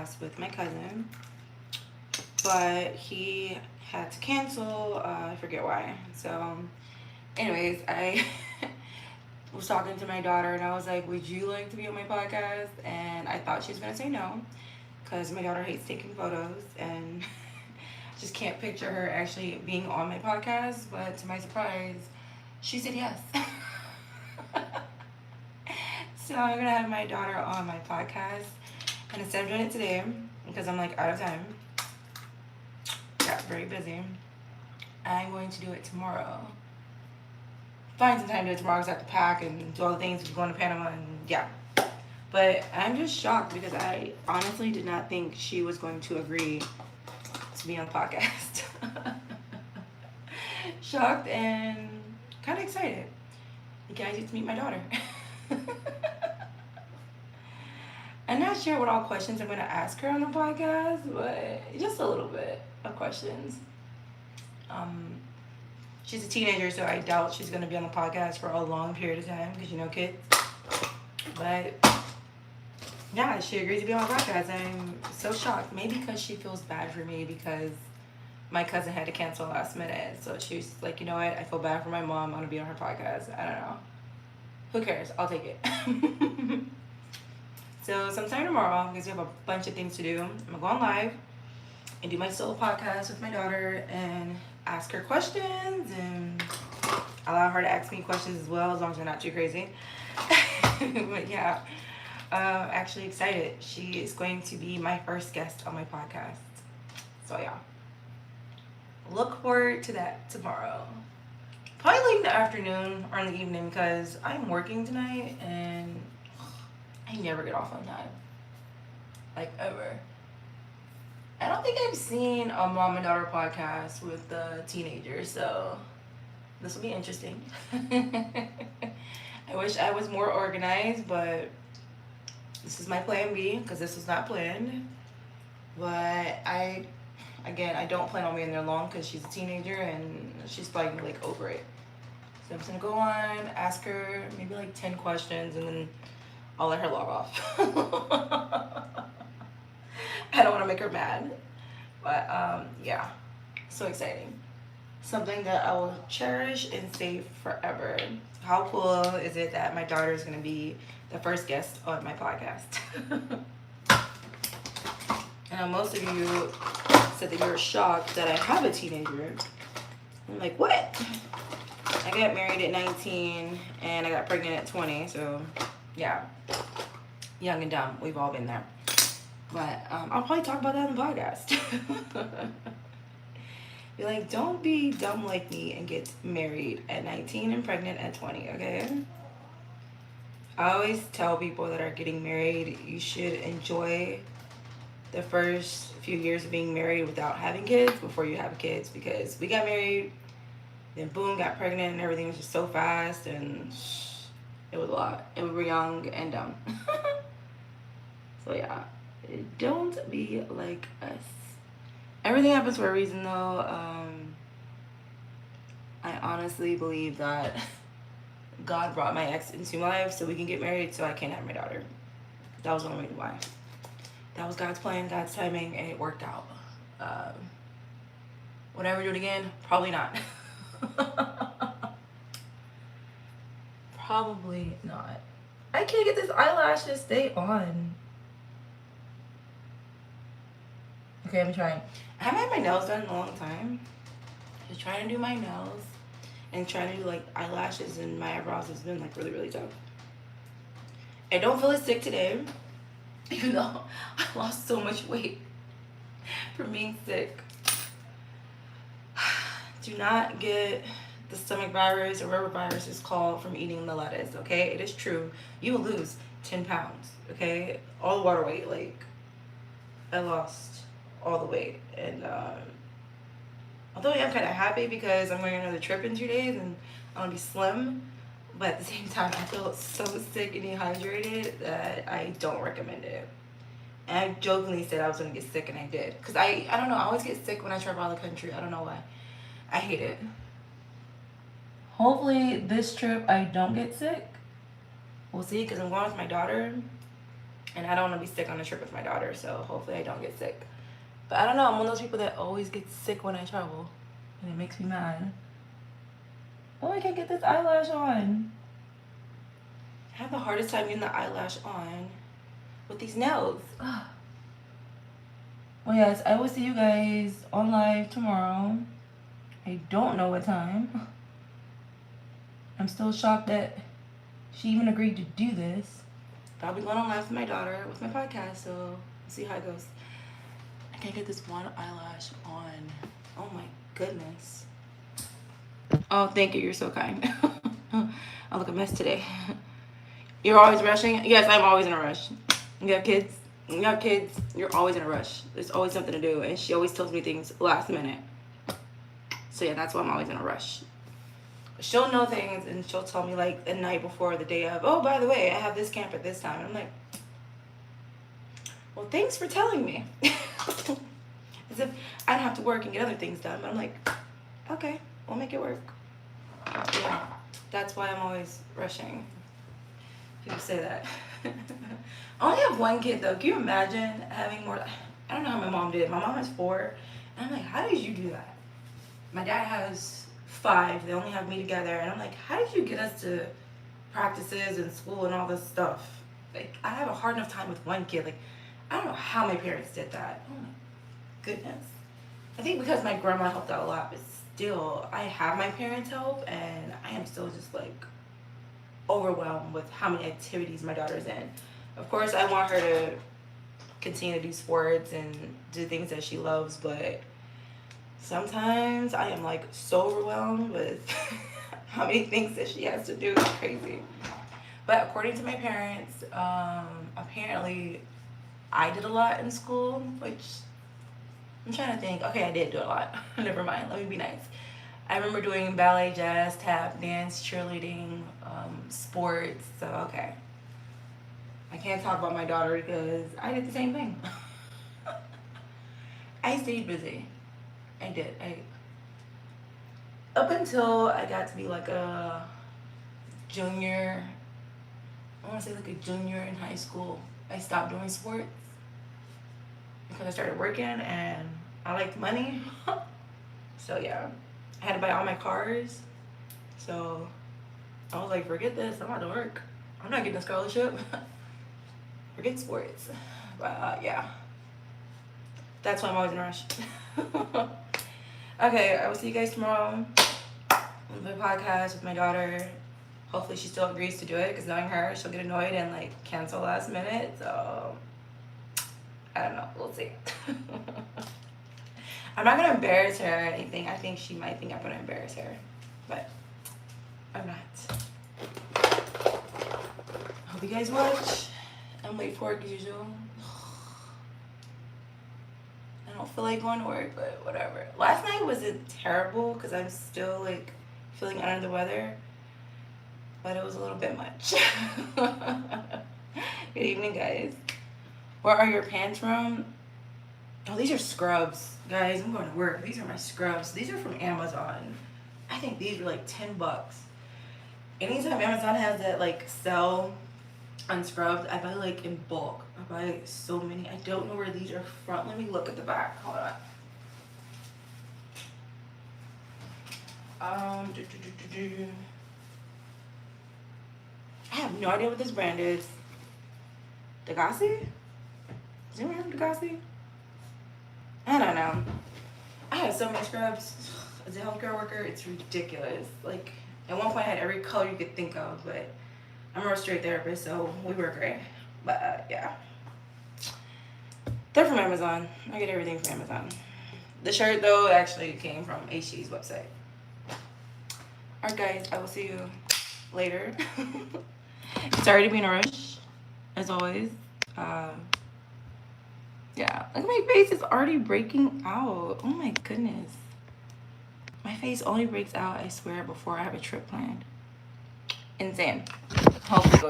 podcast with my cousin, but he had to cancel. I forget why. So, anyways, I was talking to my daughter and I was like, "Would you like to be on my podcast?" And I thought she was gonna say no, because my daughter hates taking photos and just can't picture her actually being on my podcast. But to my surprise, she said yes. So I'm gonna have my daughter on my podcast, and instead of doing it today, because I'm like out of time, got very busy, I'm going to do it tomorrow. Find some time to do it tomorrow because I have to pack and do all the things, going to Panama, and yeah. But I'm just shocked because I honestly did not think she was going to agree to be on the podcast. Shocked and kind of excited. You guys get to meet my daughter. I'm not sure what all questions I'm going to ask her on the podcast, but just a little bit of questions. Um, she's a teenager, so I doubt she's going to be on the podcast for a long period of time because you know kids. But yeah, she agreed to be on my podcast. I'm so shocked. Maybe because she feels bad for me because my cousin had to cancel last minute. So she's like, you know what? I feel bad for my mom. I want to be on her podcast. I don't know. Who cares? I'll take it. So sometime tomorrow, because we have a bunch of things to do, I'm going to go on live and do my solo podcast with my daughter and ask her questions and allow her to ask me questions as well, as long as they're not too crazy. But yeah, actually excited. She is going to be my first guest on my podcast. So yeah, look forward to that tomorrow. Probably like in the afternoon or in the evening because I'm working tonight and I never get off on time. Like ever. I don't think I've seen a mom and daughter podcast with the teenagers, so this will be interesting. I wish I was more organized, but this is my plan B because this was not planned. But I don't plan on being there long because she's a teenager and she's probably like over it. So I'm just gonna go on, ask her maybe like 10 questions, and then I'll let her log off. I don't want to make her mad, but yeah, so exciting. Something that I will cherish and save forever. How cool is it that my daughter is going to be the first guest on my podcast? And most of you said that you were shocked that I have a teenager. I'm like, what? I got married at 19 and I got pregnant at 20, so yeah, young and dumb. We've all been there. But I'll probably talk about that in the podcast. Be like, don't be dumb like me and get married at 19 and pregnant at 20, okay? I always tell people that are getting married, you should enjoy the first few years of being married without having kids before you have kids, because we got married, then boom, got pregnant, and everything was just so fast, and it was a lot. And we were young and dumb. So yeah, don't be like us. Everything happens for a reason, though. I honestly believe that God brought my ex into my life so we can get married so I can have my daughter. That was one reason why. That was God's plan, God's timing, and it worked out. Would I ever do it again? Probably not. Probably not. I can't get this eyelash to stay on. Okay, I'm trying. I haven't had my nails done in a long time. Just trying to do my nails and trying to do like eyelashes and my eyebrows has been like really, really tough. I don't feel as sick today, even though I lost so much weight from being sick. Do not get the stomach virus or whatever virus is called from eating the lettuce, okay? It is true. You will lose 10 pounds, okay? All the water weight, like, I lost all the weight. And although I'm kind of happy because I'm going on another trip in 2 days and I'm going to be slim, but at the same time, I feel so sick and dehydrated that I don't recommend it. And I jokingly said I was going to get sick, and I did. Because I don't know, I always get sick when I travel out of the country. I don't know why. I hate it. Hopefully this trip I don't get sick. We'll see, because I'm going with my daughter. And I don't want to be sick on a trip with my daughter, so hopefully I don't get sick. But I don't know, I'm one of those people that always gets sick when I travel. And it makes me mad. Oh, I can't get this eyelash on. I have the hardest time getting the eyelash on with these nails. Ugh. Well, yes, I will see you guys on live tomorrow. I don't know what time. I'm still shocked that she even agreed to do this. But I'll be going on live with my daughter with my podcast, so we'll see how it goes. I can't get this one eyelash on. Oh my goodness. Oh, thank you. You're so kind. I look a mess today. You're always rushing? Yes, I'm always in a rush. You have kids? You have kids, you're always in a rush. There's always something to do, and she always tells me things last minute. So yeah, that's why I'm always in a rush. She'll know things, and she'll tell me like the night before, the day of, oh, by the way, I have this camp at this time. And I'm like, well, thanks for telling me. As if I'd have to work and get other things done. But I'm like, okay, we'll make it work. Yeah, that's why I'm always rushing. People say that. I only have one kid though. Can you imagine having more? I don't know how my mom did. My mom has 4. And I'm like, how did you do that? My dad has 5. They only have me together. And I'm like, how did you get us to practices and school and all this stuff? Like, I have a hard enough time with one kid. Like, I don't know how my parents did that. Oh my goodness. I think because my grandma helped out a lot, but still, I have my parents' help, and I am still just like overwhelmed with how many activities my daughter's in. Of course, I want her to continue to do sports and do things that she loves, but sometimes I am like so overwhelmed with how many things that she has to do. It's crazy. But according to my parents, apparently I did a lot in school, which I'm trying to think. Okay, I did do a lot. Never mind. Let me be nice. I remember doing ballet, jazz, tap, dance, cheerleading, sports. So, okay. I can't talk about my daughter because I did the same thing. I stayed busy. I did. Up until I got to be like a junior, I want to say like a junior in high school, I stopped doing sports because I started working and I liked money. So yeah, I had to buy all my cars. So I was like, forget this, I'm about to work. I'm not getting a scholarship. Forget sports. But yeah, that's why I'm always in a rush. Okay, I will see you guys tomorrow on my podcast with my daughter. Hopefully she still agrees to do it, because knowing her, she'll get annoyed and like cancel last minute. So I don't know, we'll see. I'm not gonna embarrass her or anything. I think she might think I'm gonna embarrass her, but I'm not. Hope you guys watch. I'm late for work as usual. I don't feel like going to work, but whatever. Last night wasn't terrible because I'm still like feeling under the weather, but it was a little bit much. Good evening, guys. Where are your pants from? Oh, these are scrubs. Guys, I'm going to work. These are my scrubs. These are from Amazon. I think these are like 10 bucks. Anytime Amazon has that like sell unscrubbed, I buy like in bulk. I buy so many. I don't know where these are from. Let me look at the back. Hold on. I have no idea what this brand is. Degassi? Does anyone have Degassi? I don't know. I have so many scrubs. As a healthcare worker, it's ridiculous. Like, at one point I had every color you could think of, but I'm a real straight therapist, so we were great. But yeah. They're from Amazon. I get everything from Amazon. The shirt, though, actually came from HG's website. Alright, guys, I will see you later. Sorry to be in a rush, as always. Yeah, look at my face. It's already breaking out. Oh my goodness. My face only breaks out, I swear, before I have a trip planned. Insane. Hopefully it goes